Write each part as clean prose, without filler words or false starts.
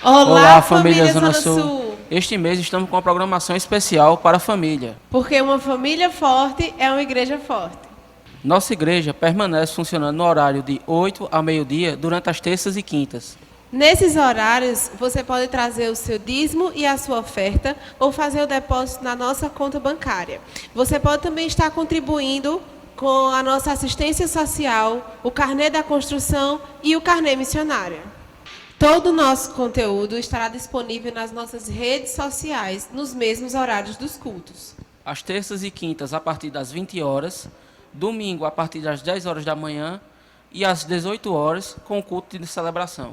Olá, família Zona Sul. Sul! Este mês estamos com uma programação especial para a família. Porque uma família forte é uma igreja forte. Nossa igreja permanece funcionando no horário de 8 a meio-dia durante as terças e quintas. Nesses horários, você pode trazer o seu dízimo e a sua oferta ou fazer o depósito na nossa conta bancária. Você pode também estar contribuindo com a nossa assistência social, o carnê da construção e o carnê missionário. Todo o nosso conteúdo estará disponível nas nossas redes sociais, nos mesmos horários dos cultos. Às terças e quintas, a partir das 20 horas, domingo, a partir das 10 horas da manhã e às 18 horas, com o culto de celebração.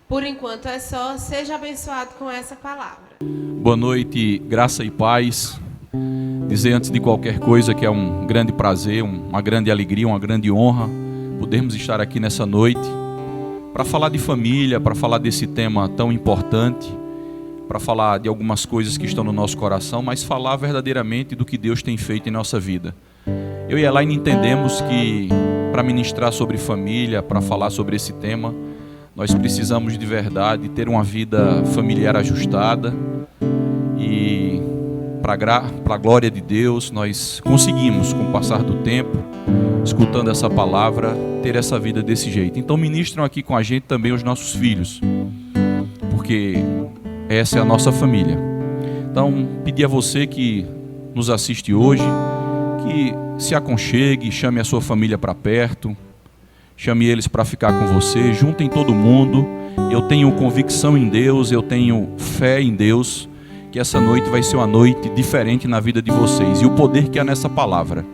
Por enquanto é só, seja abençoado com essa palavra. Boa noite, graça e paz. Dizer antes de qualquer coisa que é um grande prazer, uma grande alegria, uma grande honra podermos estar aqui nessa noite para falar de família, para falar desse tema tão importante, para falar de algumas coisas que estão no nosso coração, mas falar verdadeiramente do que Deus tem feito em nossa vida. Eu e Elaine entendemos que para ministrar sobre família, para falar sobre esse tema, nós precisamos de verdade ter uma vida familiar ajustada e para a glória de Deus nós conseguimos, com o passar do tempo, escutando essa palavra, ter essa vida desse jeito. Então ministram aqui com a gente também os nossos filhos, porque essa é a nossa família. Então pedir a você que nos assiste hoje, que se aconchegue, chame a sua família para perto, chame eles para ficar com você, juntem todo mundo. Eu tenho convicção em Deus, eu tenho fé em Deus, que essa noite vai ser uma noite diferente na vida de vocês. E o poder que há nessa palavra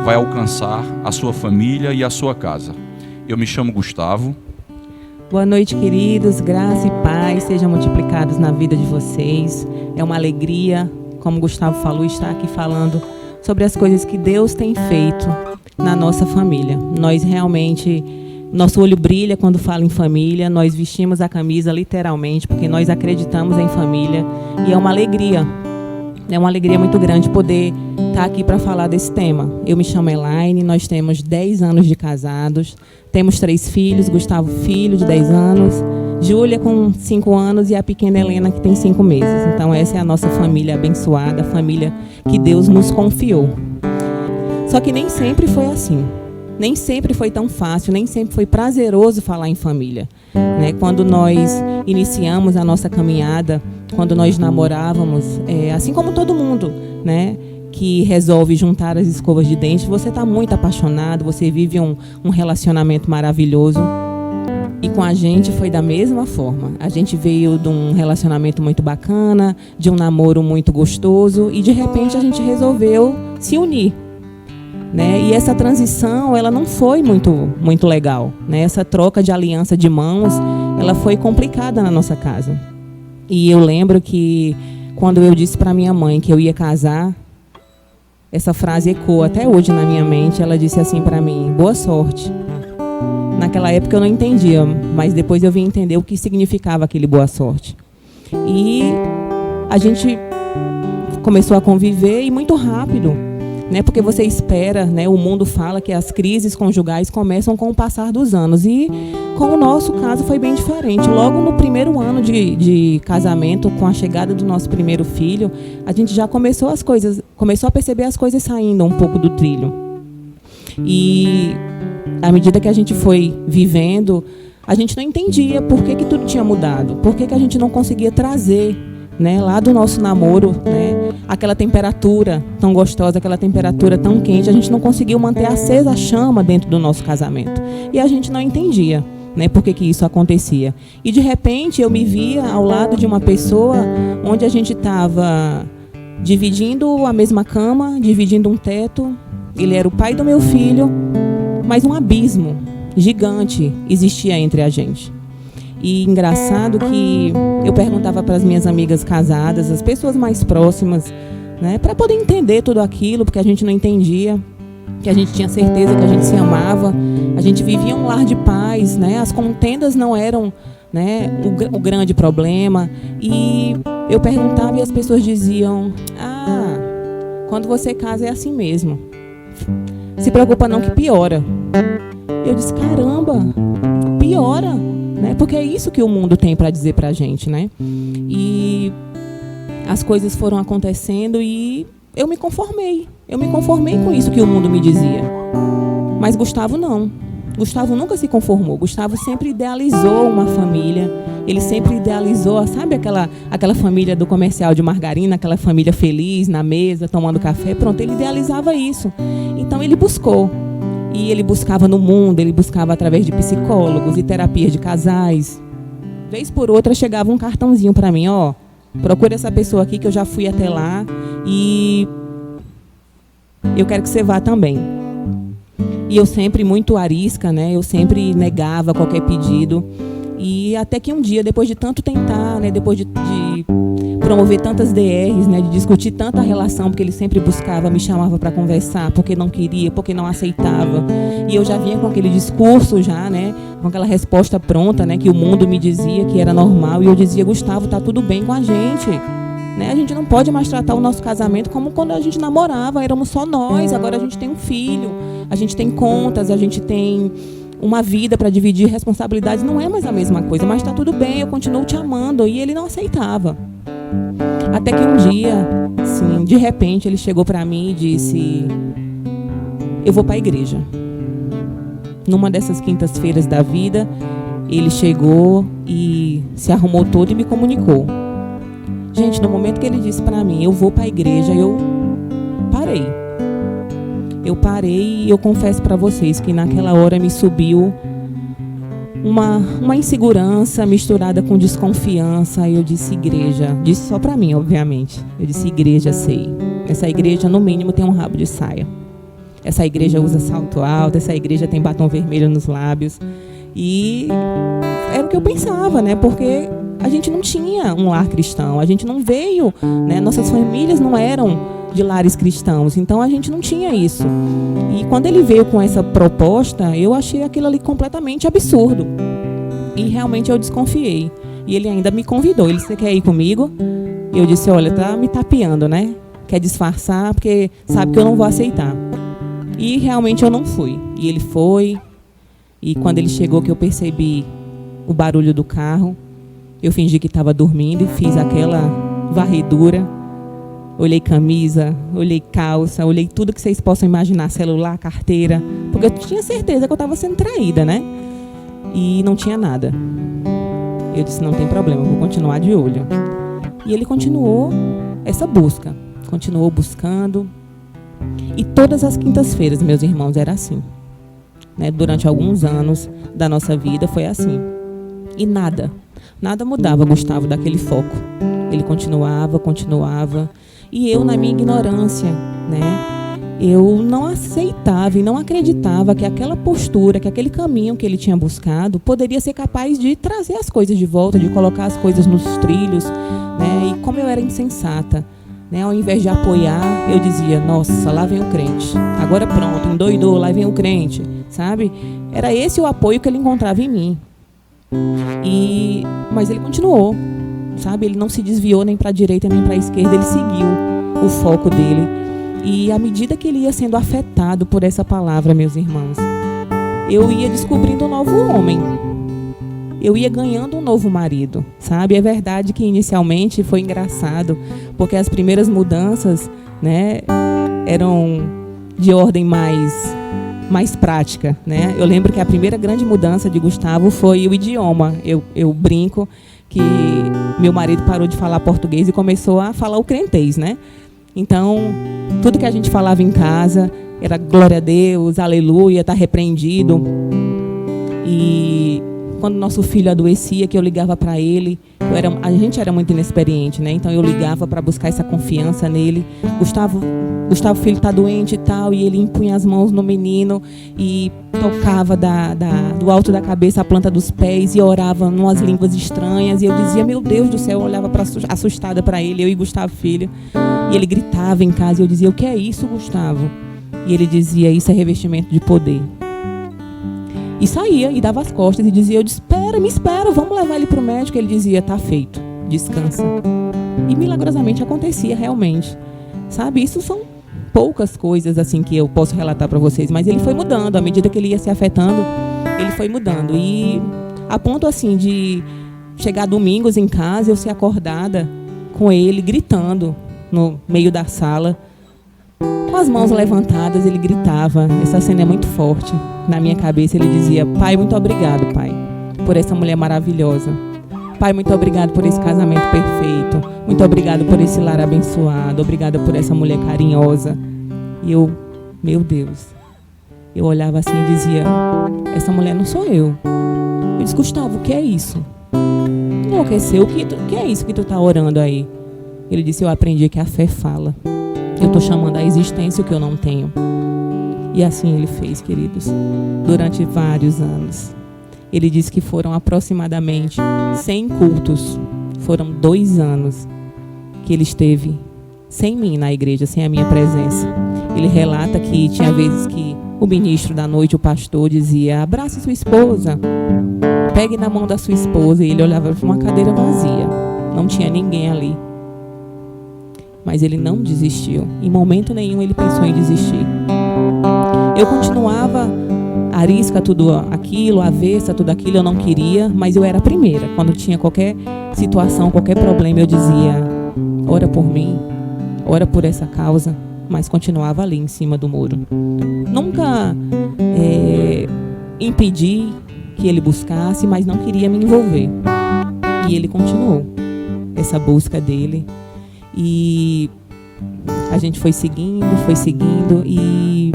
vai alcançar a sua família e a sua casa. Eu me chamo Gustavo. Boa noite, queridos. Graça e paz sejam multiplicados na vida de vocês. É uma alegria, como o Gustavo falou, estar aqui falando sobre as coisas que Deus tem feito na nossa família. Nós realmente, nosso olho brilha quando fala em família, nós vestimos a camisa literalmente, porque nós acreditamos em família e é uma alegria muito grande poder estar aqui para falar desse tema. Eu me chamo Elaine, nós temos 10 anos de casados, temos 3 filhos, Gustavo filho de 10 anos, Júlia com 5 anos e a pequena Helena que tem 5 meses. Então essa é a nossa família abençoada, a família que Deus nos confiou. Só que nem sempre foi assim. Nem sempre foi tão fácil, nem sempre foi prazeroso falar em família. Né? Quando nós iniciamos a nossa caminhada, quando nós namorávamos, assim como todo mundo, né, que resolve juntar as escovas de dente, você está muito apaixonado, você vive um relacionamento maravilhoso. E com a gente foi da mesma forma. A gente veio de um relacionamento muito bacana, de um namoro muito gostoso, e de repente a gente resolveu se unir. Né? E essa transição, ela não foi muito legal, né? Essa troca de aliança de mãos, ela foi complicada na nossa casa. E eu lembro que quando eu disse para minha mãe que eu ia casar, essa frase ecoa até hoje na minha mente. Ela disse assim para mim: boa sorte. Naquela época eu não entendia, mas depois eu vim entender o que significava aquele boa sorte. E a gente começou a conviver e muito rápido. Né, porque você espera, né, o mundo fala que as crises conjugais começam com o passar dos anos. E com o nosso caso foi bem diferente. Logo no primeiro ano de casamento, com a chegada do nosso primeiro filho, a gente já começou a perceber as coisas saindo um pouco do trilho. E à medida que a gente foi vivendo, a gente não entendia por que tudo tinha mudado, por que a gente não conseguia trazer, né, lá do nosso namoro, né, aquela temperatura tão gostosa, aquela temperatura tão quente. A gente não conseguiu manter acesa a chama dentro do nosso casamento. E a gente não entendia, né, por que isso acontecia. E de repente eu me via ao lado de uma pessoa onde a gente estava dividindo a mesma cama, dividindo um teto. Ele era o pai do meu filho, mas um abismo gigante existia entre a gente. E engraçado que eu perguntava para as minhas amigas casadas, as pessoas mais próximas, né, para poder entender tudo aquilo, porque a gente não entendia, que a gente tinha certeza que a gente se amava, a gente vivia um lar de paz, né, as contendas não eram, né, o grande problema. E eu perguntava e as pessoas diziam: quando você casa é assim mesmo, se preocupa não que piora. Eu disse: caramba, piora. né? Porque é isso que o mundo tem para dizer para a gente, né? E as coisas foram acontecendo e eu me conformei. Eu me conformei com isso que o mundo me dizia. Mas Gustavo não. Gustavo nunca se conformou. Gustavo sempre idealizou uma família. Ele sempre idealizou, sabe aquela família do comercial de margarina, aquela família feliz na mesa, tomando café. Pronto, ele idealizava isso. Então ele buscou. E ele buscava no mundo, ele buscava através de psicólogos e terapias de casais. Vez por outra chegava um cartãozinho para mim, ó, procura essa pessoa aqui que eu já fui até lá e eu quero que você vá também. E eu sempre muito arisca, né? Eu sempre negava qualquer pedido. E até que um dia, depois de tanto tentar, né? Depois de promover tantas DRs, né? De discutir tanta relação, porque ele sempre buscava, me chamava para conversar, porque não queria, porque não aceitava. E eu já vinha com aquele discurso já, né? Com aquela resposta pronta, né? Que o mundo me dizia que era normal. E eu dizia, Gustavo, tá tudo bem com a gente. Né? A gente não pode mais tratar o nosso casamento como quando a gente namorava, éramos só nós, agora a gente tem um filho, a gente tem contas, a gente tem uma vida para dividir responsabilidades, não é mais a mesma coisa, mas está tudo bem, eu continuo te amando. E ele não aceitava. Até que um dia, assim, de repente, ele chegou para mim e disse, eu vou para a igreja. Numa dessas quintas-feiras da vida, ele chegou e se arrumou todo e me comunicou. Gente, no momento que ele disse para mim, eu vou para a igreja, eu parei. Eu parei e eu confesso para vocês que naquela hora me subiu uma insegurança misturada com desconfiança. E eu disse, igreja, disse só para mim, obviamente. Eu disse, igreja, sei. Essa igreja, no mínimo, tem um rabo de saia. Essa igreja usa salto alto, essa igreja tem batom vermelho nos lábios. E era o que eu pensava, né? Porque a gente não tinha um lar cristão, a gente não veio, né? Nossas famílias não eram de lares cristãos, então a gente não tinha isso. E quando ele veio com essa proposta, eu achei aquilo ali completamente absurdo. E realmente eu desconfiei. E ele ainda me convidou, ele disse, você quer ir comigo? E eu disse, olha, tá me tapeando, né? Quer disfarçar, porque sabe que eu não vou aceitar. E realmente eu não fui. E ele foi, e quando ele chegou que eu percebi o barulho do carro, eu fingi que estava dormindo e fiz aquela varredura. Olhei camisa, olhei calça, olhei tudo que vocês possam imaginar, celular, carteira, porque eu tinha certeza que eu estava sendo traída, né? E não tinha nada. Eu disse, não tem problema, eu vou continuar de olho. E ele continuou essa busca, continuou buscando. E todas as quintas-feiras, meus irmãos, era assim. Né? Durante alguns anos da nossa vida foi assim. E nada mudava Gustavo daquele foco. Ele continuava. E eu, na minha ignorância, né, eu não aceitava e não acreditava que aquela postura, que aquele caminho que ele tinha buscado poderia ser capaz de trazer as coisas de volta, de colocar as coisas nos trilhos, né? E como eu era insensata, né, ao invés de apoiar, eu dizia, nossa, lá vem o crente. Agora pronto, endoidou, lá vem o crente, sabe? Era esse o apoio que ele encontrava em mim. Mas ele continuou, sabe? Ele não se desviou nem para a direita nem para a esquerda, ele seguiu o foco dele. E à medida que ele ia sendo afetado por essa palavra, meus irmãos, eu ia descobrindo um novo homem. Eu ia ganhando um novo marido, sabe? É verdade que inicialmente foi engraçado, porque as primeiras mudanças, né, eram de ordem mais prática, né? Eu lembro que a primeira grande mudança de Gustavo foi o idioma. Eu brinco que meu marido parou de falar português e começou a falar o crentez, né? Então, tudo que a gente falava em casa era glória a Deus, aleluia, tá repreendido. E quando nosso filho adoecia, que eu ligava para ele, a gente era muito inexperiente, né? Então eu ligava para buscar essa confiança nele. Gustavo, filho está doente e tal, e ele impunha as mãos no menino e tocava do alto da cabeça a planta dos pés e orava em umas línguas estranhas. E eu dizia, meu Deus do céu, eu olhava assustada para ele, eu e Gustavo filho. E ele gritava em casa e eu dizia, o que é isso, Gustavo? E ele dizia, isso é revestimento de poder. E saía e dava as costas e dizia, me espera, vamos levar ele para o médico. Ele dizia, tá feito, descansa. E milagrosamente acontecia realmente, sabe? Isso são poucas coisas assim que eu posso relatar para vocês, mas ele foi mudando, à medida que ele ia se afetando, ele foi mudando. E A ponto assim de chegar domingos em casa e eu ser acordada com ele gritando no meio da sala. Com as mãos levantadas, ele gritava. Essa cena é muito forte. Na minha cabeça ele dizia: Pai, muito obrigado, Pai, por essa mulher maravilhosa. Pai, muito obrigado por esse casamento perfeito. Muito obrigado por esse lar abençoado. Obrigada por essa mulher carinhosa. E eu, meu Deus, eu olhava assim e dizia: essa mulher não sou eu. Eu disse: Gustavo, o que é isso? Enlouqueceu, o que é isso que tu está orando aí? Ele disse: eu aprendi que a fé fala. Eu estou chamando à existência o que eu não tenho. E assim ele fez, queridos, durante vários anos. Ele disse que foram aproximadamente 100 cultos. Foram 2 anos que ele esteve sem mim na igreja, sem a minha presença. Ele relata que tinha vezes que o ministro da noite, o pastor, dizia: abrace sua esposa, pegue na mão da sua esposa. E ele olhava para uma cadeira vazia, não tinha ninguém ali. Mas ele não desistiu. Em momento nenhum ele pensou em desistir. Eu continuava arisca tudo aquilo, avessa tudo aquilo, eu não queria, mas eu era a primeira. Quando tinha qualquer situação, qualquer problema, eu dizia: ora por mim, ora por essa causa. Mas continuava ali em cima do muro. Nunca impedi que ele buscasse, mas não queria me envolver. E ele continuou essa busca dele. E a gente foi seguindo e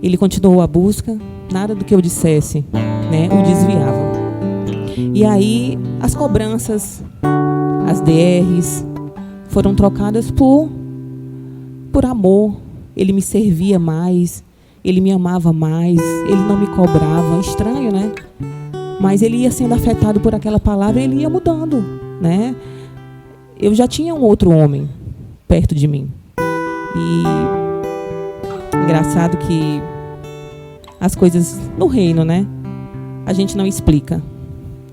ele continuou a busca. Nada do que eu dissesse, né, o desviava. E aí as cobranças, as DRs foram trocadas por amor. Ele me servia mais, ele me amava mais, ele não me cobrava. Estranho, né? Mas ele ia sendo afetado por aquela palavra e ele ia mudando, né? Eu já tinha um outro homem perto de mim. E engraçado que as coisas no reino, né, a gente não explica.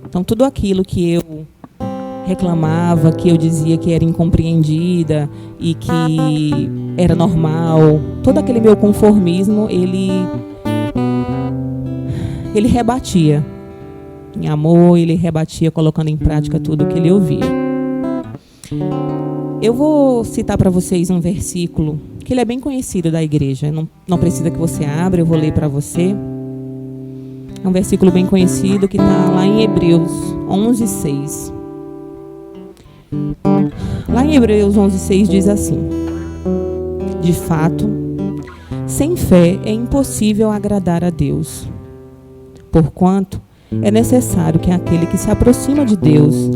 Então tudo aquilo que eu reclamava, que eu dizia que era incompreendida e que era normal, todo aquele meu conformismo, ele rebatia. Em amor, ele rebatia, colocando em prática tudo o que ele ouvia. Eu vou citar para vocês um versículo que ele é bem conhecido da igreja. Não precisa que você abra, eu vou ler para você. É um versículo bem conhecido que está lá em Hebreus 11:6. Lá em Hebreus 11:6 diz assim: de fato, sem fé é impossível agradar a Deus, porquanto é necessário que aquele que se aproxima de Deus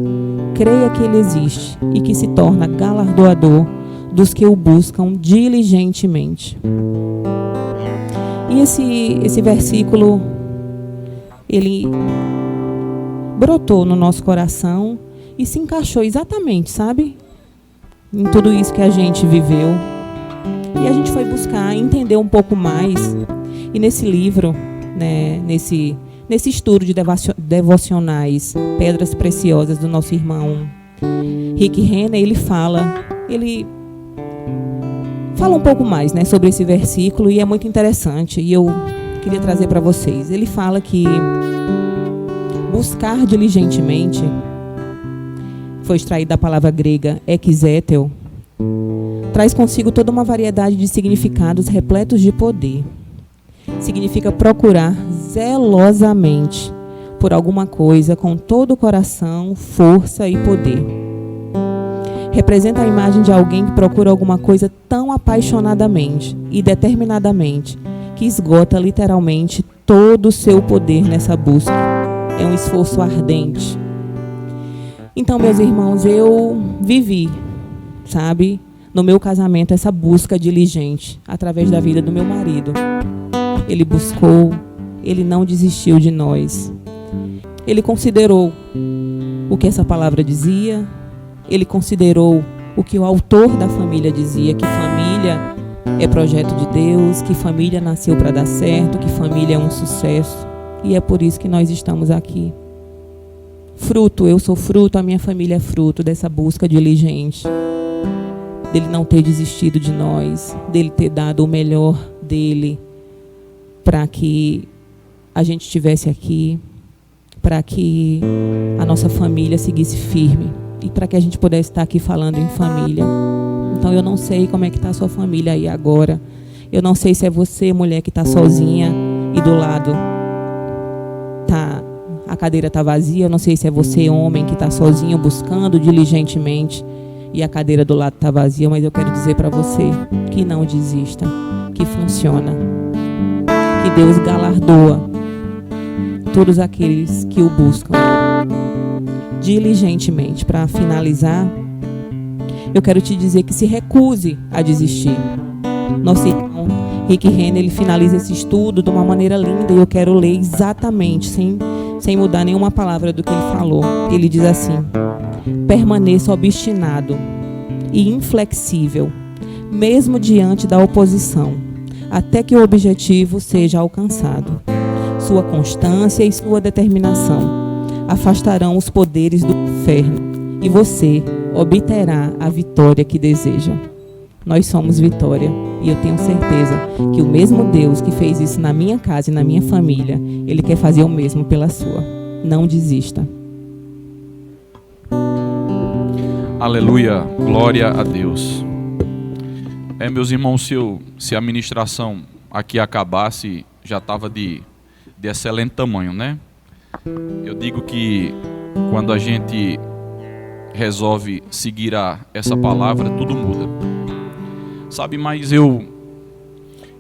creia que Ele existe e que se torna galardoador dos que o buscam diligentemente. E esse versículo, ele brotou no nosso coração e se encaixou exatamente, sabe? Em tudo isso que a gente viveu. E a gente foi buscar entender um pouco mais. E nesse livro, né, nesse estudo de devocionais, Pedras Preciosas, do nosso irmão Rick Renner, ele fala um pouco mais, né, sobre esse versículo, e é muito interessante, e eu queria trazer para vocês. Ele fala que buscar diligentemente, foi extraído da palavra grega exetel, traz consigo toda uma variedade de significados repletos de poder. Significa procurar zelosamente por alguma coisa com todo o coração, força e poder. Representa a imagem de alguém que procura alguma coisa tão apaixonadamente e determinadamente que esgota literalmente todo o seu poder nessa busca. É um esforço ardente. Então, meus irmãos, eu vivi, sabe, no meu casamento, essa busca diligente através da vida do meu marido. Ele buscou, ele não desistiu de nós. Ele considerou o que essa palavra dizia, ele considerou o que o autor da família dizia, que família é projeto de Deus, que família nasceu para dar certo, que família é um sucesso. E é por isso que nós estamos aqui. Eu sou fruto, a minha família é fruto dessa busca diligente. Dele não ter desistido de nós, dele ter dado o melhor dele para que a gente estivesse aqui, para que a nossa família seguisse firme e para que a gente pudesse estar aqui falando em família. Então eu não sei como é que está a sua família aí agora. Eu não sei se é você, mulher, que está sozinha e do lado a cadeira está vazia. Eu não sei se é você, homem, que está sozinho buscando diligentemente e a cadeira do lado está vazia. Mas eu quero dizer para você que não desista, que funciona, que Deus galardoa todos aqueles que o buscam diligentemente. Para finalizar, eu quero te dizer que se recuse a desistir. Nosso irmão Rick Renner, ele finaliza esse estudo de uma maneira linda e eu quero ler exatamente, sem mudar nenhuma palavra do que ele falou. Ele diz assim: permaneça obstinado e inflexível, mesmo diante da oposição, até que o objetivo seja alcançado. Sua constância e sua determinação afastarão os poderes do inferno e você obterá a vitória que deseja. Nós somos vitória e eu tenho certeza que o mesmo Deus que fez isso na minha casa e na minha família, Ele quer fazer o mesmo pela sua. Não desista. Aleluia, glória a Deus. Meus irmãos, se a ministração aqui acabasse, já estava de excelente tamanho, né? Eu digo que quando a gente resolve seguir essa palavra, tudo muda. Sabe, mas eu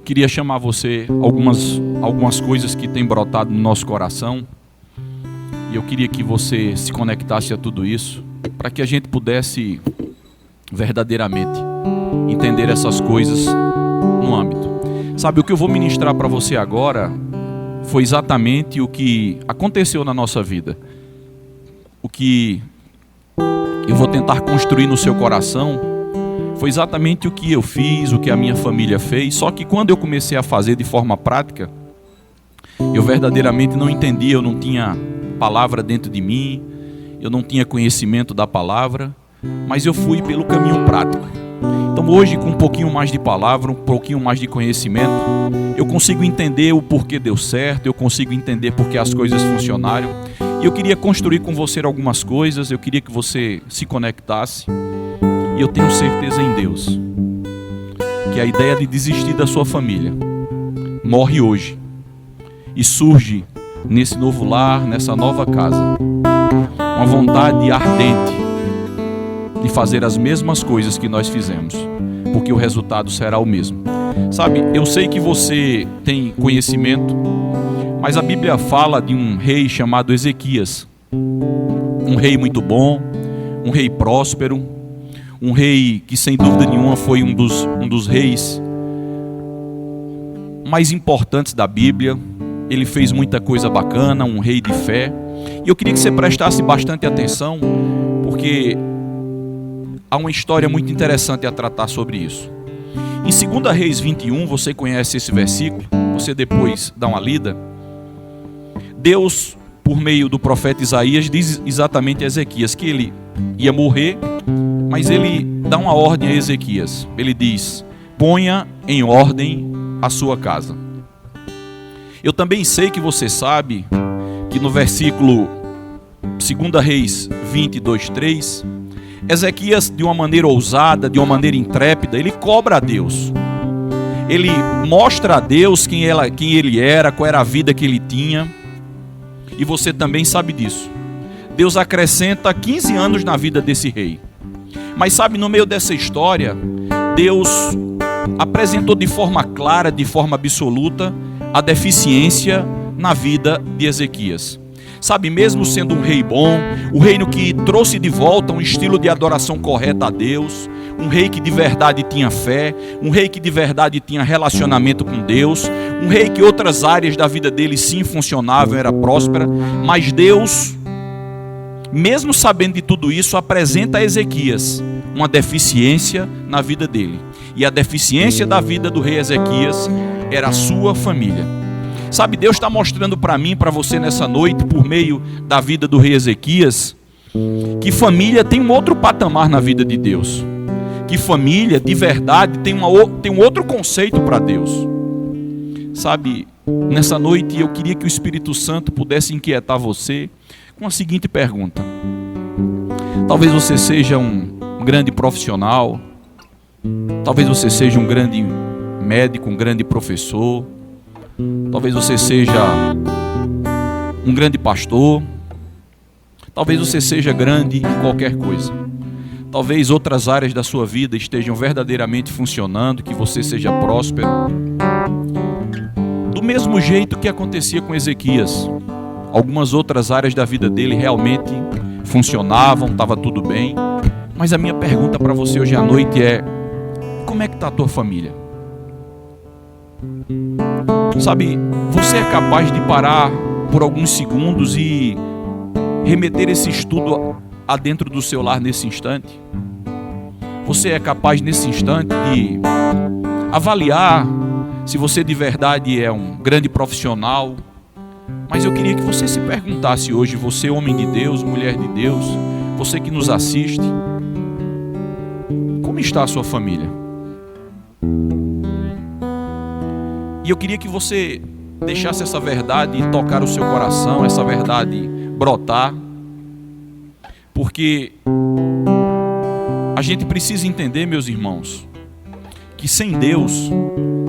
queria chamar você algumas coisas que têm brotado no nosso coração. E eu queria que você se conectasse a tudo isso, para que a gente pudesse verdadeiramente entender essas coisas no âmbito. Sabe, o que eu vou ministrar para você agora foi exatamente o que aconteceu na nossa vida. O que eu vou tentar construir no seu coração foi exatamente o que eu fiz, o que a minha família fez. Só que quando eu comecei a fazer de forma prática, eu verdadeiramente não entendia, eu não tinha palavra dentro de mim, eu não tinha conhecimento da palavra, mas eu fui pelo caminho prático. Então hoje, com um pouquinho mais de palavra, um pouquinho mais de conhecimento, eu consigo entender o porquê deu certo, eu consigo entender porque as coisas funcionaram. E eu queria construir com você algumas coisas, eu queria que você se conectasse. E eu tenho certeza em Deus que a ideia de desistir da sua família morre hoje e surge nesse novo lar, nessa nova casa, uma vontade ardente de fazer as mesmas coisas que nós fizemos, porque o resultado será o mesmo. Sabe, eu sei que você tem conhecimento, mas a Bíblia fala de um rei chamado Ezequias, um rei muito bom, um rei próspero, um rei que sem dúvida nenhuma foi um dos reis mais importantes da Bíblia. Ele fez muita coisa bacana, um rei de fé. E eu queria que você prestasse bastante atenção, porque há uma história muito interessante a tratar sobre isso. Em 2 Reis 21, você conhece esse versículo, você depois dá uma lida. Deus, por meio do profeta Isaías, diz exatamente a Ezequias que ele ia morrer, mas ele dá uma ordem a Ezequias. Ele diz: ponha em ordem a sua casa. Eu também sei que você sabe que no versículo 2 Reis 22:3, Ezequias, de uma maneira ousada, de uma maneira intrépida, ele cobra a Deus. Ele mostra a Deus quem ele era, qual era a vida que ele tinha. E você também sabe disso. Deus acrescenta 15 anos na vida desse rei. Mas sabe, no meio dessa história, Deus apresentou de forma clara, de forma absoluta, a deficiência na vida de Ezequias. Sabe, mesmo sendo um rei bom, o reino que trouxe de volta um estilo de adoração correta a Deus, um rei que de verdade tinha fé, um rei que de verdade tinha relacionamento com Deus, um rei que outras áreas da vida dele sim funcionavam, era próspera, mas Deus, mesmo sabendo de tudo isso, apresenta a Ezequias uma deficiência na vida dele. E a deficiência da vida do rei Ezequias era a sua família. Sabe, Deus está mostrando para mim, para você nessa noite, por meio da vida do rei Ezequias, que família tem um outro patamar na vida de Deus. Que família, de verdade, tem um outro conceito para Deus. Sabe, nessa noite eu queria que o Espírito Santo pudesse inquietar você com a seguinte pergunta. Talvez você seja um grande profissional, talvez você seja um grande médico, um grande professor, talvez você seja um grande pastor, talvez você seja grande em qualquer coisa. Talvez outras áreas da sua vida estejam verdadeiramente funcionando, que você seja próspero. Do mesmo jeito que acontecia com Ezequias. Algumas outras áreas da vida dele realmente funcionavam, estava tudo bem. Mas a minha pergunta para você hoje à noite é: como é que está a tua família? Sabe, você é capaz de parar por alguns segundos e remeter esse estudo adentro do seu lar nesse instante? Você é capaz nesse instante de avaliar se você de verdade é um grande profissional? Mas eu queria que você se perguntasse hoje, você homem de Deus, mulher de Deus, você que nos assiste, como está a sua família? E eu queria que você deixasse essa verdade tocar o seu coração, essa verdade brotar, porque a gente precisa entender, meus irmãos, que sem Deus,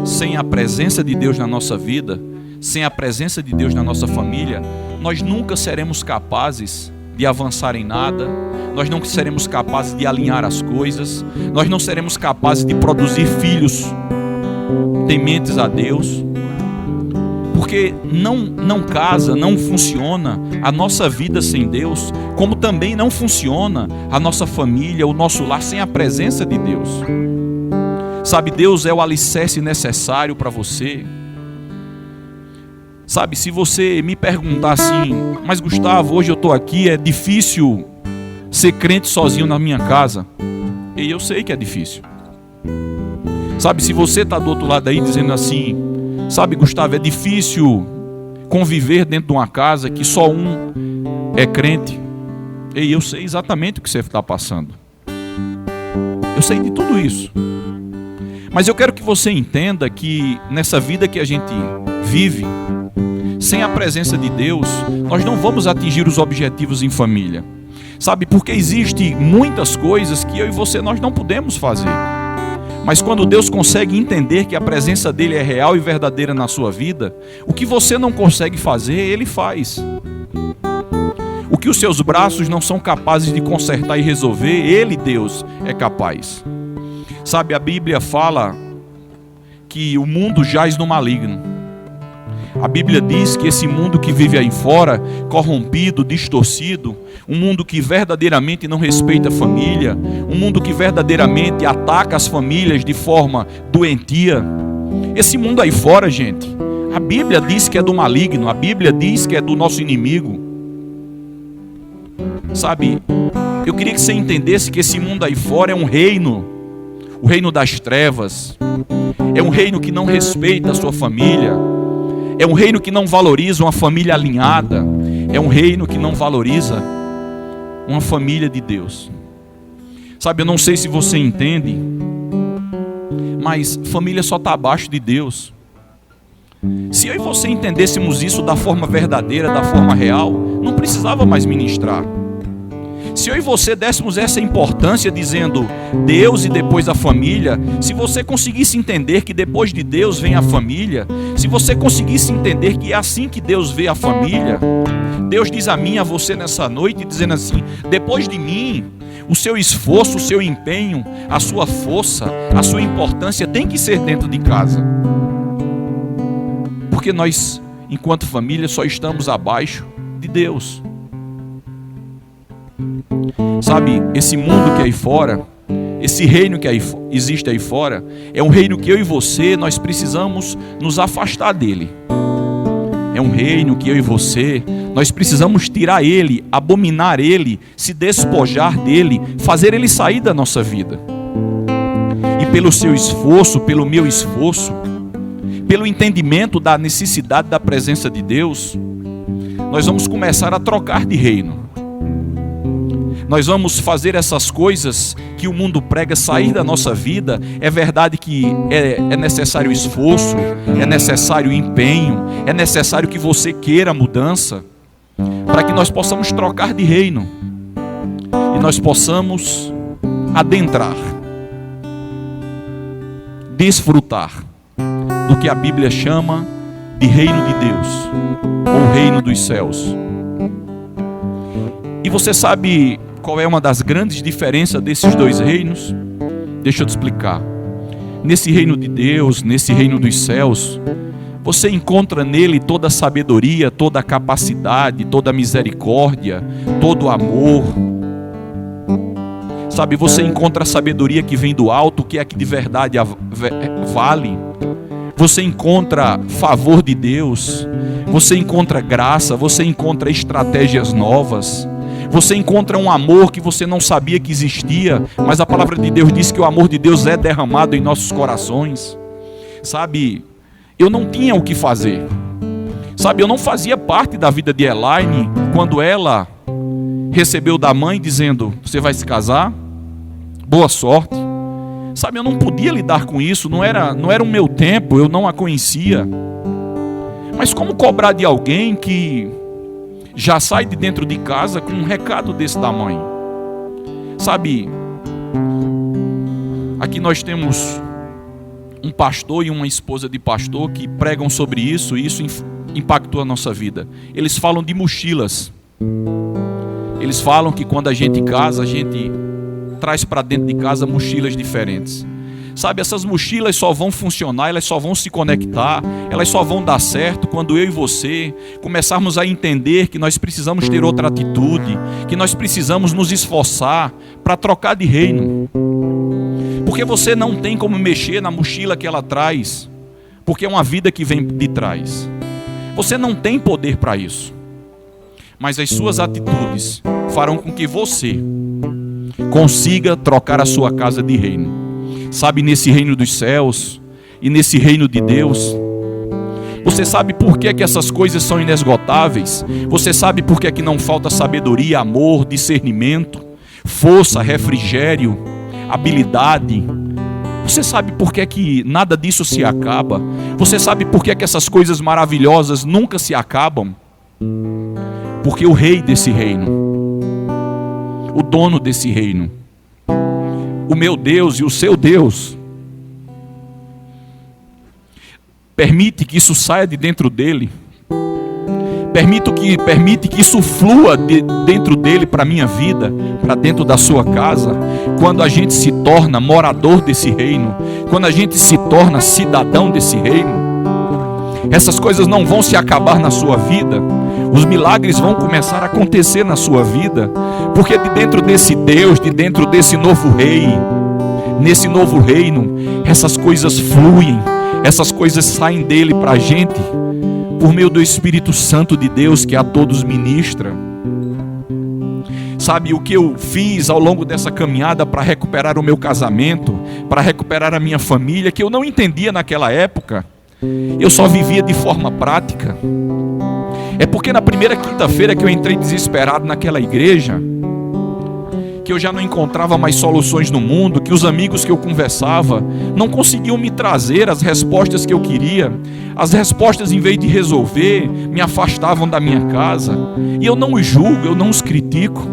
sem a presença de Deus na nossa vida, sem a presença de Deus na nossa família, nós nunca seremos capazes de avançar em nada, nós não seremos capazes de alinhar as coisas, nós não seremos capazes de produzir filhos tementes a Deus, porque não casa, não funciona a nossa vida sem Deus, como também não funciona a nossa família, o nosso lar sem a presença de Deus. Sabe, Deus é o alicerce necessário para você. Sabe, se você me perguntar assim, mas Gustavo, hoje eu estou aqui, é difícil ser crente sozinho na minha casa. E eu sei que é difícil. Sabe, se você está do outro lado aí dizendo assim, sabe, Gustavo, é difícil conviver dentro de uma casa que só um é crente. E eu sei exatamente o que você está passando. Eu sei de tudo isso. Mas eu quero que você entenda que nessa vida que a gente vive, sem a presença de Deus, nós não vamos atingir os objetivos em família. Sabe, porque existem muitas coisas que eu e você nós não podemos fazer. Mas quando Deus consegue entender que a presença dele é real e verdadeira na sua vida, o que você não consegue fazer, ele faz. O que os seus braços não são capazes de consertar e resolver, ele, Deus, é capaz. Sabe, a Bíblia fala que o mundo jaz no maligno. A Bíblia diz que esse mundo que vive aí fora, corrompido, distorcido, um mundo que verdadeiramente não respeita a família, um mundo que verdadeiramente ataca as famílias de forma doentia. Esse mundo aí fora, gente, a Bíblia diz que é do maligno, a Bíblia diz que é do nosso inimigo. Sabe, eu queria que você entendesse que esse mundo aí fora é um reino, o reino das trevas, é um reino que não respeita a sua família, é um reino que não valoriza uma família alinhada, é um reino que não valoriza uma família de Deus. Sabe, eu não sei se você entende, mas família só está abaixo de Deus. Se eu e você entendêssemos isso da forma verdadeira, da forma real, não precisava mais ministrar. Se eu e você dessemos essa importância dizendo Deus e depois a família, se você conseguisse entender que depois de Deus vem a família, se você conseguisse entender que é assim que Deus vê a família, Deus diz a mim e a você nessa noite, dizendo assim, depois de mim, o seu esforço, o seu empenho, a sua força, a sua importância tem que ser dentro de casa. Porque nós, enquanto família, só estamos abaixo de Deus. Sabe, esse mundo que é aí fora, esse reino que existe aí fora, é um reino que eu e você, nós precisamos nos afastar dele. É um reino que eu e você, nós precisamos tirar ele, abominar ele, se despojar dele, fazer ele sair da nossa vida. E pelo seu esforço, pelo meu esforço, pelo entendimento da necessidade da presença de Deus, nós vamos começar a trocar de reino. Nós vamos fazer essas coisas que o mundo prega sair da nossa vida. É verdade que é necessário esforço, é necessário empenho, é necessário que você queira a mudança, para que nós possamos trocar de reino e nós possamos adentrar, desfrutar do que a Bíblia chama de reino de Deus, ou reino dos céus. E você sabe qual é uma das grandes diferenças desses dois reinos? Deixa eu te explicar. Nesse reino de Deus, nesse reino dos céus, você encontra nele toda a sabedoria, toda a capacidade, toda a misericórdia, todo o amor. Sabe, você encontra a sabedoria que vem do alto, que é a que de verdade vale. Você encontra favor de Deus, você encontra graça, você encontra estratégias novas. Você encontra um amor que você não sabia que existia, mas a palavra de Deus diz que o amor de Deus é derramado em nossos corações. Sabe, eu não tinha o que fazer. Sabe, eu não fazia parte da vida de Elaine quando ela recebeu da mãe dizendo: você vai se casar? Boa sorte. Sabe, eu não podia lidar com isso, não era o meu tempo, eu não a conhecia. Mas como cobrar de alguém que já sai de dentro de casa com um recado desse da mãe? Sabe, aqui nós temos um pastor e uma esposa de pastor que pregam sobre isso, e isso impactou a nossa vida. Eles falam de mochilas. Eles falam que quando a gente casa, a gente traz para dentro de casa mochilas diferentes. Sabe, essas mochilas só vão funcionar, elas só vão se conectar, elas só vão dar certo quando eu e você começarmos a entender que nós precisamos ter outra atitude, que nós precisamos nos esforçar para trocar de reino. Porque você não tem como mexer na mochila que ela traz, porque é uma vida que vem de trás. Você não tem poder para isso. Mas as suas atitudes farão com que você consiga trocar a sua casa de reino. Sabe, nesse reino dos céus e nesse reino de Deus, você sabe por que essas coisas são inesgotáveis? Você sabe por que não falta sabedoria, amor, discernimento, força, refrigério, habilidade? Você sabe por que nada disso se acaba? Você sabe por que essas coisas maravilhosas nunca se acabam? Porque o rei desse reino, o dono desse reino, o meu Deus e o seu Deus, permite que isso saia de dentro dele, permite que isso flua de dentro dele para a minha vida, para dentro da sua casa, quando a gente se torna morador desse reino, quando a gente se torna cidadão desse reino. Essas coisas não vão se acabar na sua vida, os milagres vão começar a acontecer na sua vida, porque de dentro desse Deus, de dentro desse novo rei, nesse novo reino, essas coisas fluem, essas coisas saem dele para a gente, por meio do Espírito Santo de Deus, que a todos ministra. Sabe, o que eu fiz ao longo dessa caminhada para recuperar o meu casamento, para recuperar a minha família, que eu não entendia naquela época, eu só vivia de forma prática. É porque na primeira quinta-feira que eu entrei desesperado naquela igreja, que eu já não encontrava mais soluções no mundo, que os amigos que eu conversava não conseguiam me trazer as respostas que eu queria. As respostas, em vez de resolver, me afastavam da minha casa. E eu não os julgo, eu não os critico,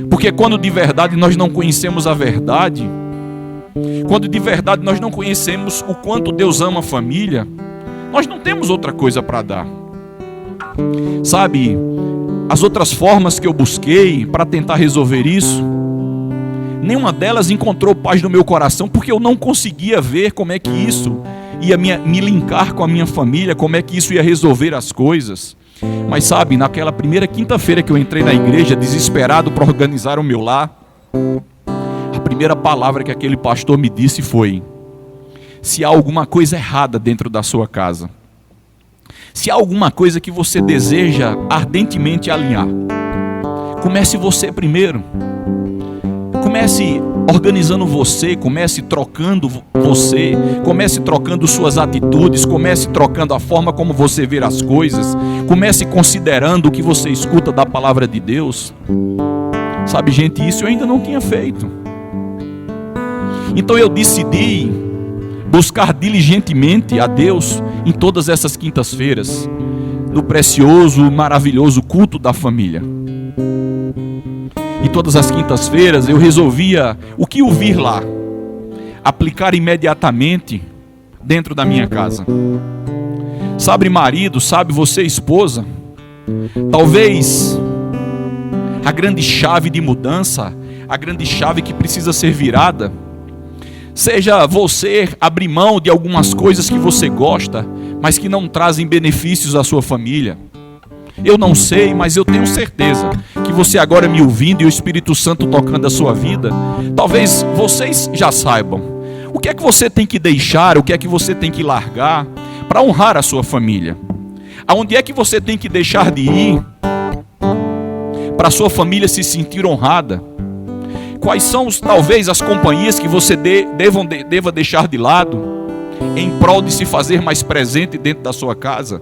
porque quando de verdade nós não conhecemos a verdade, quando de verdade nós não conhecemos o quanto Deus ama a família, nós não temos outra coisa para dar. Sabe, as outras formas que eu busquei para tentar resolver isso, nenhuma delas encontrou paz no meu coração, porque eu não conseguia ver como é que isso ia me linkar com a minha família, como é que isso ia resolver as coisas. Mas sabe, naquela primeira quinta-feira que eu entrei na igreja, desesperado para organizar o meu lar, a primeira palavra que aquele pastor me disse foi: se há alguma coisa errada dentro da sua casa, se há alguma coisa que você deseja ardentemente alinhar, comece você primeiro. Comece organizando você, comece trocando você, comece trocando suas atitudes, comece trocando a forma como você vê as coisas, comece considerando o que você escuta da palavra de Deus. Sabe, gente, isso eu ainda não tinha feito. Então eu decidi buscar diligentemente a Deus em todas essas quintas-feiras, no precioso, maravilhoso culto da família. E todas as quintas-feiras eu resolvia o que ouvir lá, aplicar imediatamente dentro da minha casa. Sabe, marido, sabe você, esposa, talvez a grande chave de mudança, a grande chave que precisa ser virada, seja você abrir mão de algumas coisas que você gosta, mas que não trazem benefícios à sua família. Eu não sei, mas eu tenho certeza que você agora me ouvindo e o Espírito Santo tocando a sua vida, talvez vocês já saibam o que é que você tem que deixar, o que é que você tem que largar para honrar a sua família. Aonde é que você tem que deixar de ir para a sua família se sentir honrada? Quais são, talvez, as companhias que você deva deixar de lado em prol de se fazer mais presente dentro da sua casa?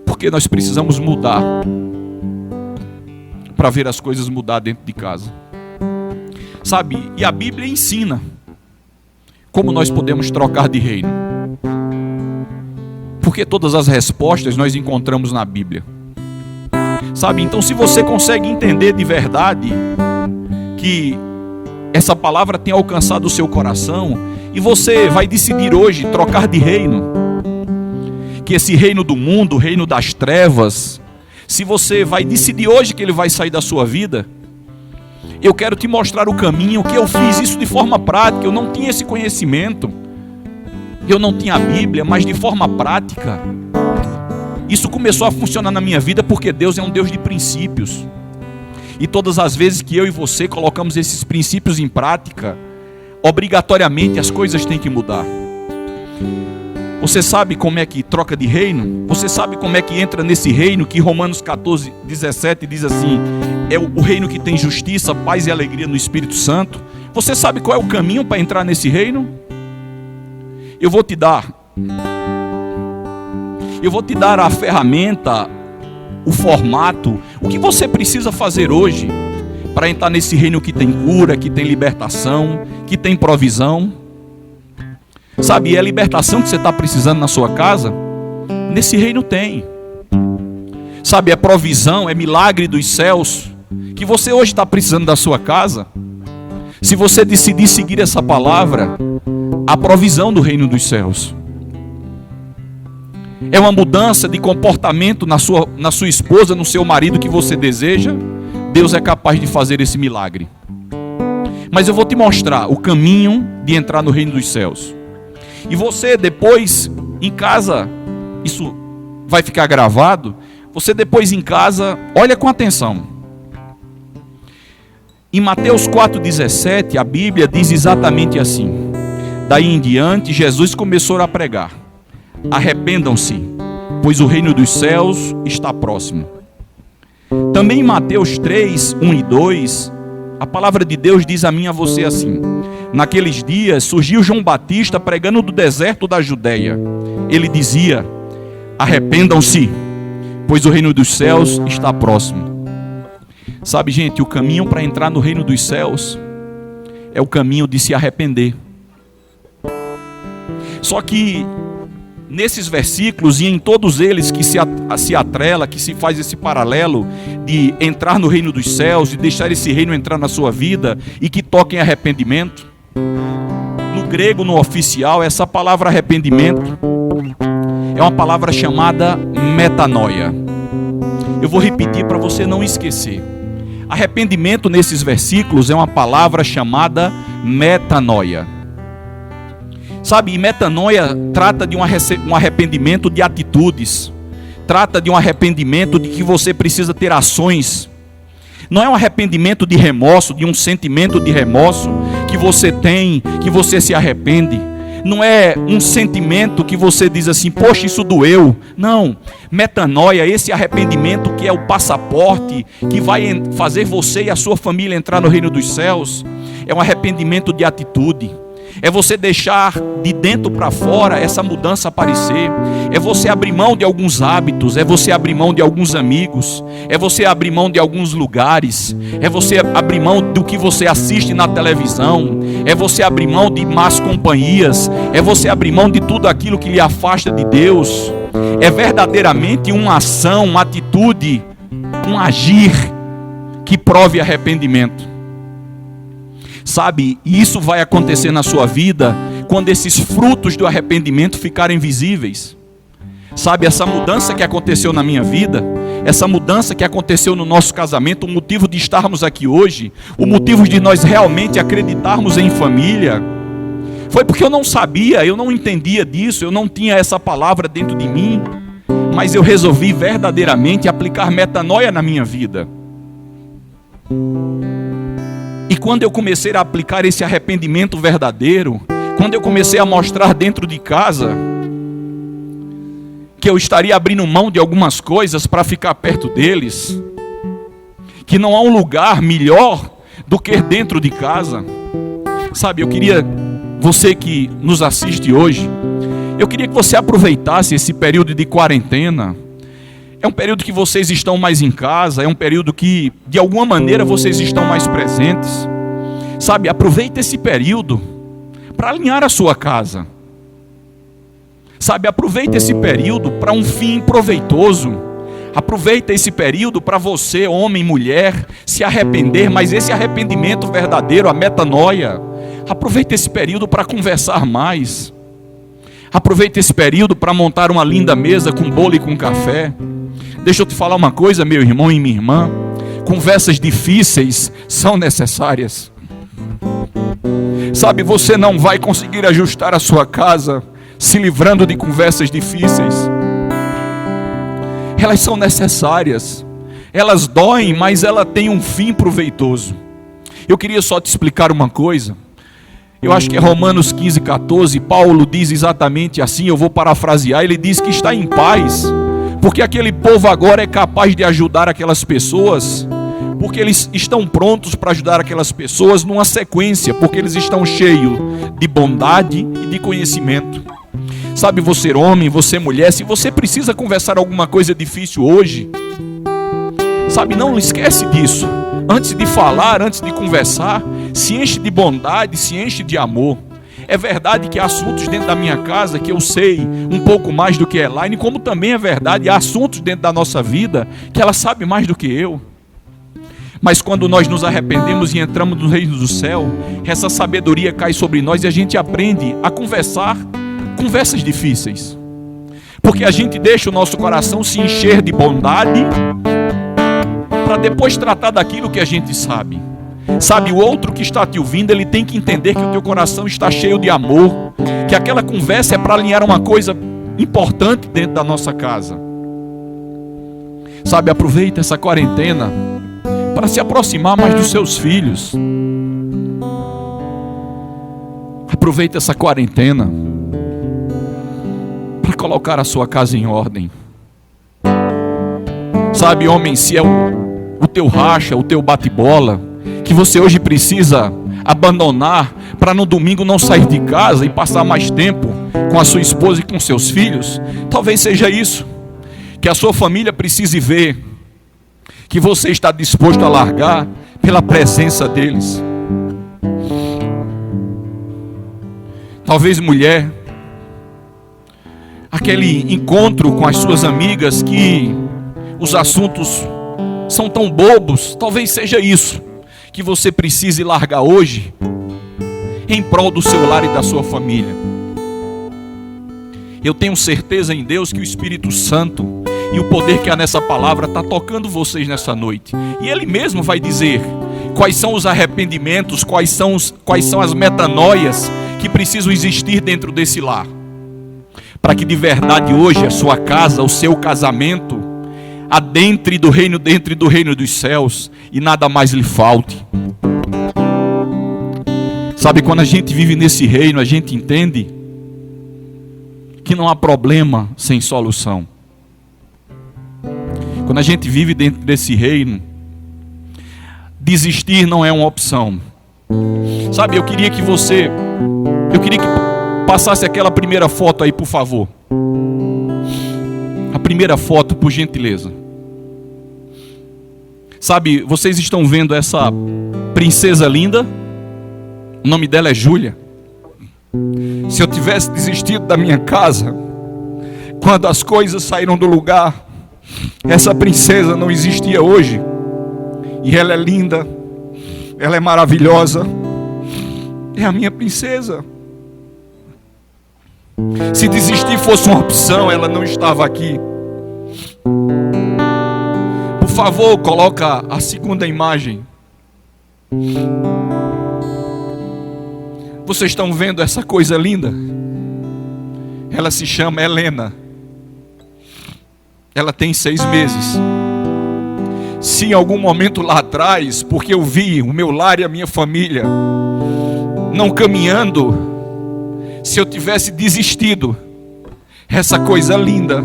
Porque nós precisamos mudar para ver as coisas mudar dentro de casa. Sabe, e a Bíblia ensina como nós podemos trocar de reino. Porque todas as respostas nós encontramos na Bíblia. Sabe, então se você consegue entender de verdade que essa palavra tem alcançado o seu coração e você vai decidir hoje trocar de reino, que esse reino do mundo, o reino das trevas, se você vai decidir hoje que ele vai sair da sua vida, eu quero te mostrar o caminho, que eu fiz isso de forma prática. Eu não tinha esse conhecimento, eu não tinha a Bíblia, mas de forma prática isso começou a funcionar na minha vida, porque Deus é um Deus de princípios. E todas as vezes que eu e você colocamos esses princípios em prática, obrigatoriamente as coisas têm que mudar. Você sabe como é que troca de reino? Você sabe como é que entra nesse reino que Romanos 14, 17 diz assim: é o reino que tem justiça, paz e alegria no Espírito Santo. Você sabe qual é o caminho para entrar nesse reino? Eu vou te dar a ferramenta, o formato, o que você precisa fazer hoje para entrar nesse reino que tem cura, que tem libertação, que tem provisão. Sabe, é a libertação que você está precisando na sua casa? Nesse reino tem. Sabe, é provisão, é milagre dos céus que você hoje está precisando da sua casa. Se você decidir seguir essa palavra, a provisão do reino dos céus. É uma mudança de comportamento na sua esposa, no seu marido que você deseja. Deus é capaz de fazer esse milagre. Mas eu vou te mostrar o caminho de entrar no reino dos céus. E você depois em casa, isso vai ficar gravado, você depois em casa, olha com atenção. Em Mateus 4,17, a Bíblia diz exatamente assim: daí em diante, Jesus começou a pregar: arrependam-se, pois o reino dos céus está próximo. Também em Mateus 3, 1 e 2, a palavra de Deus diz a mim e a você assim: naqueles dias surgiu João Batista pregando do deserto da Judeia. Ele dizia: arrependam-se, pois o reino dos céus está próximo. Sabe, gente, o caminho para entrar no reino dos céus é o caminho de se arrepender. Só que nesses versículos e em todos eles que se atrela, que se faz esse paralelo de entrar no reino dos céus, de deixar esse reino entrar na sua vida e que toca em arrependimento. No grego, no oficial, essa palavra arrependimento é uma palavra chamada metanoia. Eu vou repetir para você não esquecer. Arrependimento nesses versículos é uma palavra chamada metanoia. Sabe, e metanoia trata de um arrependimento de atitudes. Trata de um arrependimento de que você precisa ter ações. Não é um arrependimento de remorso, de um sentimento de remorso que você tem, que você se arrepende. Não é um sentimento que você diz assim: poxa, isso doeu. Não, metanoia, esse arrependimento que é o passaporte que vai fazer você e a sua família entrar no reino dos céus, é um arrependimento de atitude. É você deixar de dentro para fora essa mudança aparecer. É você abrir mão de alguns hábitos. É você abrir mão de alguns amigos. É você abrir mão de alguns lugares. É você abrir mão do que você assiste na televisão. É você abrir mão de más companhias. É você abrir mão de tudo aquilo que lhe afasta de Deus. É verdadeiramente uma ação, uma atitude, um agir que prove arrependimento. Sabe, e isso vai acontecer na sua vida quando esses frutos do arrependimento ficarem visíveis. Sabe, essa mudança que aconteceu na minha vida, essa mudança que aconteceu no nosso casamento, o motivo de estarmos aqui hoje, o motivo de nós realmente acreditarmos em família, foi porque eu não sabia, eu não entendia disso, eu não tinha essa palavra dentro de mim, mas eu resolvi verdadeiramente aplicar metanoia na minha vida. E quando eu comecei a aplicar esse arrependimento verdadeiro, quando eu comecei a mostrar dentro de casa que eu estaria abrindo mão de algumas coisas para ficar perto deles, que não há um lugar melhor do que dentro de casa. Sabe, eu queria, você que nos assiste hoje, eu queria que você aproveitasse esse período de quarentena. É um período que vocês estão mais em casa, é um período que, de alguma maneira, vocês estão mais presentes. Sabe, aproveita esse período para alinhar a sua casa. Sabe, aproveita esse período para um fim proveitoso. Aproveita esse período para você, homem e mulher, se arrepender, mas esse arrependimento verdadeiro, a metanoia. Aproveita esse período para conversar mais. Aproveita esse período para montar uma linda mesa com bolo e com café. Deixa eu te falar uma coisa, meu irmão e minha irmã. Conversas difíceis são necessárias. Sabe, você não vai conseguir ajustar a sua casa se livrando de conversas difíceis. Elas são necessárias. Elas doem, mas ela tem um fim proveitoso. Eu queria só te explicar uma coisa. Eu acho que é Romanos 15, 14. Paulo diz exatamente assim, eu vou parafrasear. Ele diz que está em paz, porque aquele povo agora é capaz de ajudar aquelas pessoas, porque eles estão prontos para ajudar aquelas pessoas numa sequência, porque eles estão cheios de bondade e de conhecimento. Sabe, você homem, você mulher, se você precisa conversar alguma coisa difícil hoje, sabe, não esquece disso. Antes de falar, antes de conversar, se enche de bondade, se enche de amor. É verdade que há assuntos dentro da minha casa que eu sei um pouco mais do que a Elaine, como também é verdade, há assuntos dentro da nossa vida que ela sabe mais do que eu. Mas quando nós nos arrependemos e entramos no reino do céu, essa sabedoria cai sobre nós e a gente aprende a conversar conversas difíceis. Porque a gente deixa o nosso coração se encher de bondade para depois tratar daquilo que a gente sabe. Sabe, o outro que está te ouvindo, ele tem que entender que o teu coração está cheio de amor, que aquela conversa é para alinhar uma coisa importante dentro da nossa casa. Sabe, aproveita essa quarentena para se aproximar mais dos seus filhos. Aproveita essa quarentena para colocar a sua casa em ordem. Sabe, homem, se é o teu racha, o teu bate-bola, que você hoje precisa abandonar para no domingo não sair de casa e passar mais tempo com a sua esposa e com seus filhos, talvez seja isso que a sua família precise ver, que você está disposto a largar pela presença deles. Talvez, mulher, aquele encontro com as suas amigas que os assuntos são tão bobos, talvez seja isso que você precise largar hoje em prol do seu lar e da sua família. Eu tenho certeza em Deus que o Espírito Santo e o poder que há nessa palavra está tocando vocês nessa noite. E Ele mesmo vai dizer quais são os arrependimentos, quais são as metanoias que precisam existir dentro desse lar, para que de verdade hoje a sua casa, o seu casamento, adentre do reino, dentro do reino dos céus e nada mais lhe falte. Sabe, quando a gente vive nesse reino, a gente entende que não há problema sem solução. Quando a gente vive dentro desse reino, desistir não é uma opção. Sabe, eu queria que você Eu queria que passasse aquela primeira foto aí, por favor. A primeira foto, por gentileza. Sabe, vocês estão vendo essa princesa linda? O nome dela é Júlia. Se eu tivesse desistido da minha casa, quando as coisas saíram do lugar, essa princesa não existia hoje. E ela é linda, ela é maravilhosa, é a minha princesa. Se desistir fosse uma opção, ela não estava aqui. Por favor, coloca a segunda imagem. Vocês estão vendo essa coisa linda? Ela se chama Helena. Ela tem 6 meses. Se em algum momento lá atrás, porque eu vi o meu lar e a minha família não caminhando, se eu tivesse desistido, essa coisa linda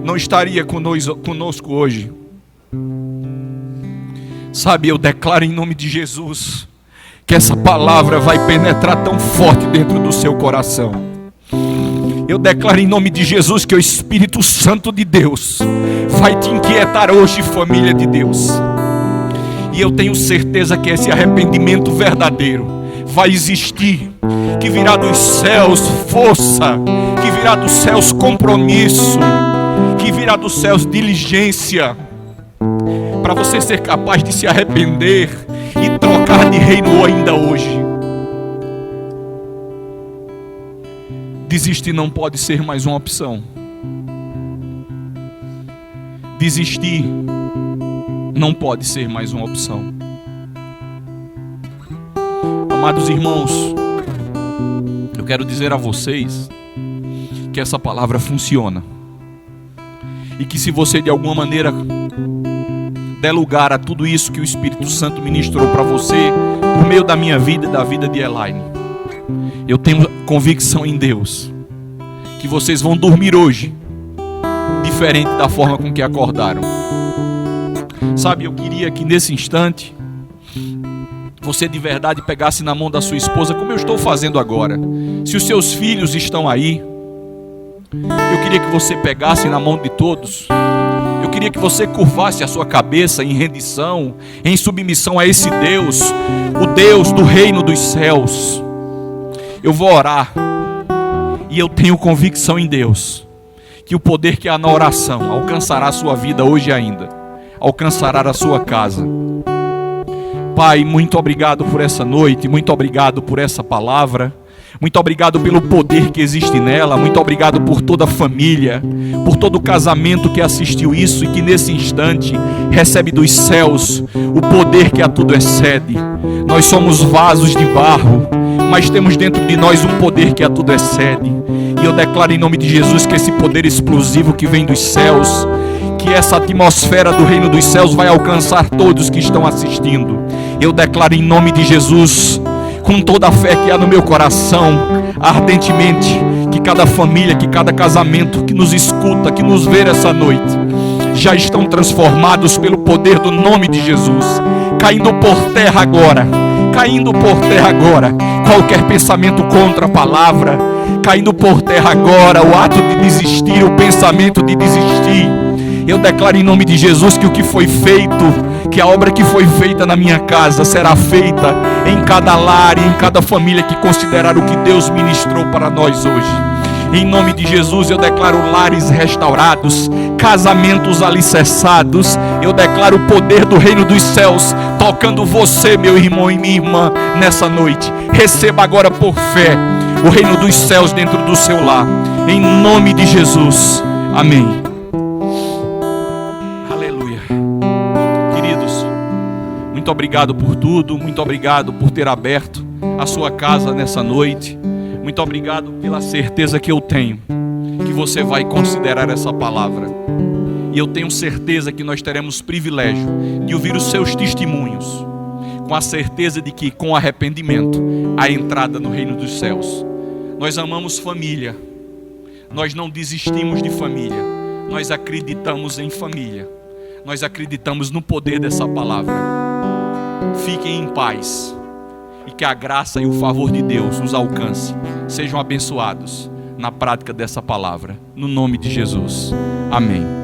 não estaria conosco hoje. Sabe, eu declaro em nome de Jesus que essa palavra vai penetrar tão forte dentro do seu coração. Eu declaro em nome de Jesus que o Espírito Santo de Deus vai te inquietar hoje, família de Deus. E eu tenho certeza que esse arrependimento verdadeiro vai existir, que virá dos céus força, que virá dos céus compromisso, que virá dos céus diligência, para você ser capaz de se arrepender e trocar de reino ainda hoje. Desistir não pode ser mais uma opção. Desistir não pode ser mais uma opção. Amados irmãos, eu quero dizer a vocês que essa palavra funciona. E que se você de alguma maneira der lugar a tudo isso que o Espírito Santo ministrou para você, por meio da minha vida e da vida de Elaine, eu tenho convicção em Deus que vocês vão dormir hoje diferente da forma com que acordaram. Sabe, eu queria que nesse instante você de verdade pegasse na mão da sua esposa, como eu estou fazendo agora. Se os seus filhos estão aí, eu queria que você pegasse na mão de todos. Eu queria que você curvasse a sua cabeça em rendição, em submissão a esse Deus, o Deus do reino dos céus. Eu vou orar, e eu tenho convicção em Deus, que o poder que há na oração alcançará a sua vida hoje ainda, alcançará a sua casa. Pai, muito obrigado por essa noite, muito obrigado por essa palavra, muito obrigado pelo poder que existe nela, muito obrigado por toda a família, por todo o casamento que assistiu isso e que nesse instante recebe dos céus o poder que a tudo excede. Nós somos vasos de barro, mas temos dentro de nós um poder que a tudo excede. E eu declaro em nome de Jesus que esse poder explosivo que vem dos céus, que essa atmosfera do reino dos céus vai alcançar todos que estão assistindo. Eu declaro em nome de Jesus, com toda a fé que há no meu coração, ardentemente, que cada família, que cada casamento que nos escuta, que nos vê essa noite, já estão transformados pelo poder do nome de Jesus, caindo por terra agora, qualquer pensamento contra a palavra, caindo por terra agora o ato de desistir, o pensamento de desistir. Eu declaro em nome de Jesus que o que foi feito, que a obra que foi feita na minha casa será feita em cada lar e em cada família que considerar o que Deus ministrou para nós hoje. Em nome de Jesus eu declaro lares restaurados, casamentos alicerçados. Eu declaro o poder do reino dos céus tocando você, meu irmão e minha irmã, nessa noite. Receba agora por fé o reino dos céus dentro do seu lar, em nome de Jesus, amém. Aleluia. Queridos, muito obrigado por tudo, muito obrigado por ter aberto a sua casa nessa noite. Muito obrigado pela certeza que eu tenho que você vai considerar essa palavra. E eu tenho certeza que nós teremos privilégio de ouvir os seus testemunhos, com a certeza de que com arrependimento há entrada no reino dos céus. Nós amamos família, nós não desistimos de família, nós acreditamos em família, nós acreditamos no poder dessa palavra. Fiquem em paz. e que a graça e o favor de Deus nos alcance. Sejam abençoados na prática dessa palavra, no nome de Jesus. Amém.